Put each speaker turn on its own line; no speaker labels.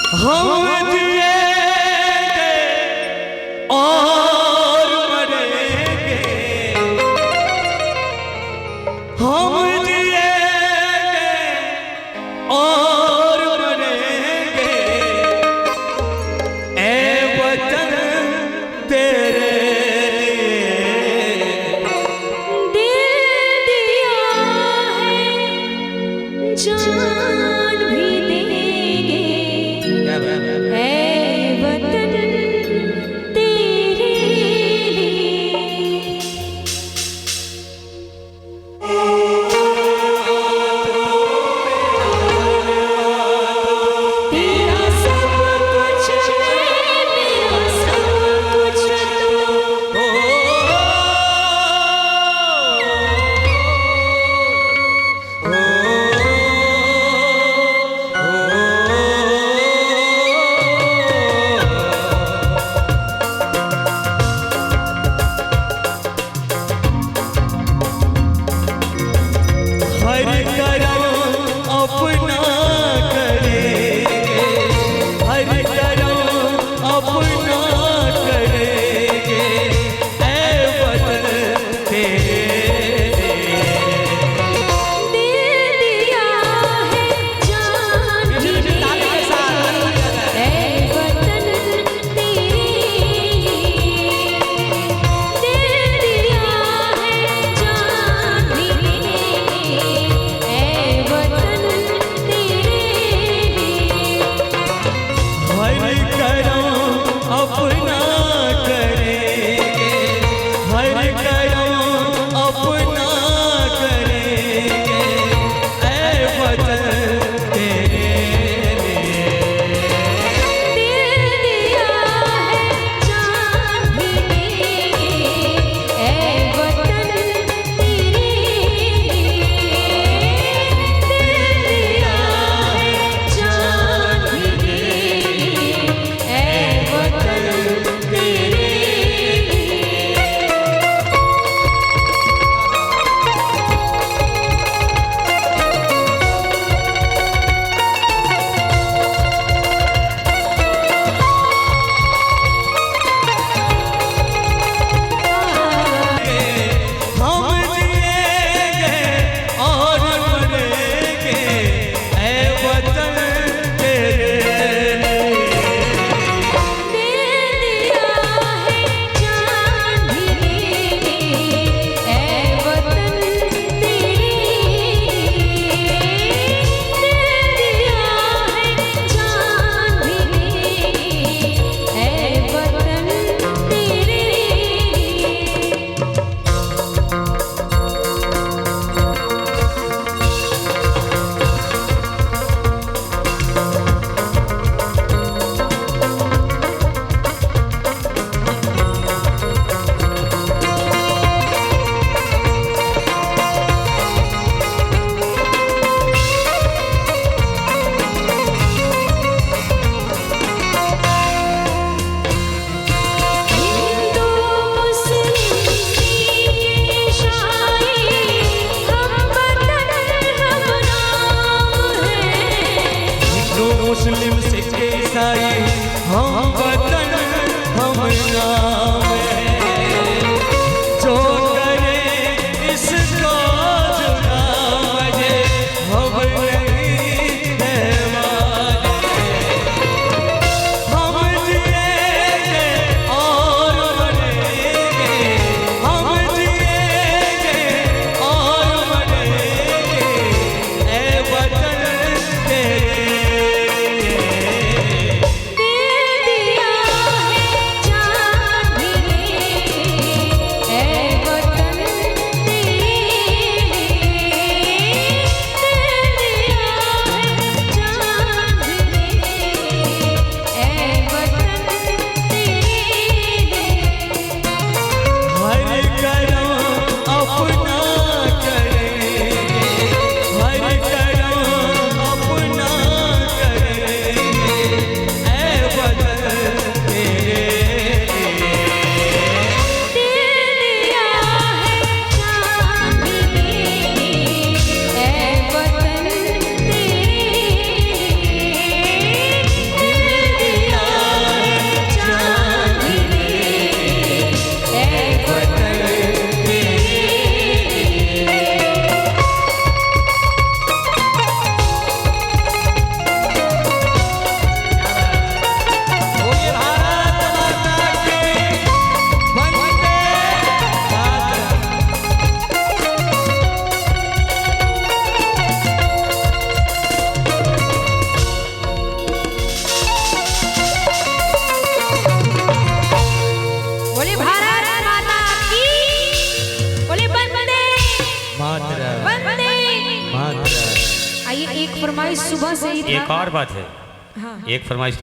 हम जिएंगे और मरेंगे, हम जिएंगे और मरेंगे, ऐ वतन तेरे लिए
दिल दिया है, जान भी देंगे, ऐ वतन तेरे लिए। तेरा सब कुछ है, मेरा सब कुछ तू।
हर करम अपना करेंगे, हर करम अपना करेंगे, ऐ वतन तेरे
दिल दिया है, जान भी देंगे, ऐ वतन तेरे लिए। दिल दिया है, जान भी देंगे, ऐ वतन तेरे लिए।
हर करम अपना करेंगे, हर करम अपना करेंगे, ऐ वतन तेरे लिए
दिल दिया है, जान भी देंगे, ऐ वतन तेरे लिए। दिल दिया है, जान भी देंगे, ऐ वतन तेरे लिए।
हम जिएंगे और मरेंगे, ऐ वतन तेरे
दिल दिया है, जान भी देंगे, ऐ वतन तेरे लिए। दिल दिया है, जान भी देंगे, ऐ वतन तेरे लिए। हिंदू मुस्लिम सिख ईसाई, हम वतन हम नाम है।
हिंदू मुस्लिम सिख ईसाई, हम वतन हम नाम है। जो करे इसको जुदा मजे, हम नहीं है माने। हम जिएंगे और मरेंगे, हम जिएंगे और मरेंगे, ऐ वतन तेरे लिए
दिल दिया एक फरमाइश सुबह से ही था।
एक और बात है,
हाँ।
एक फरमाइश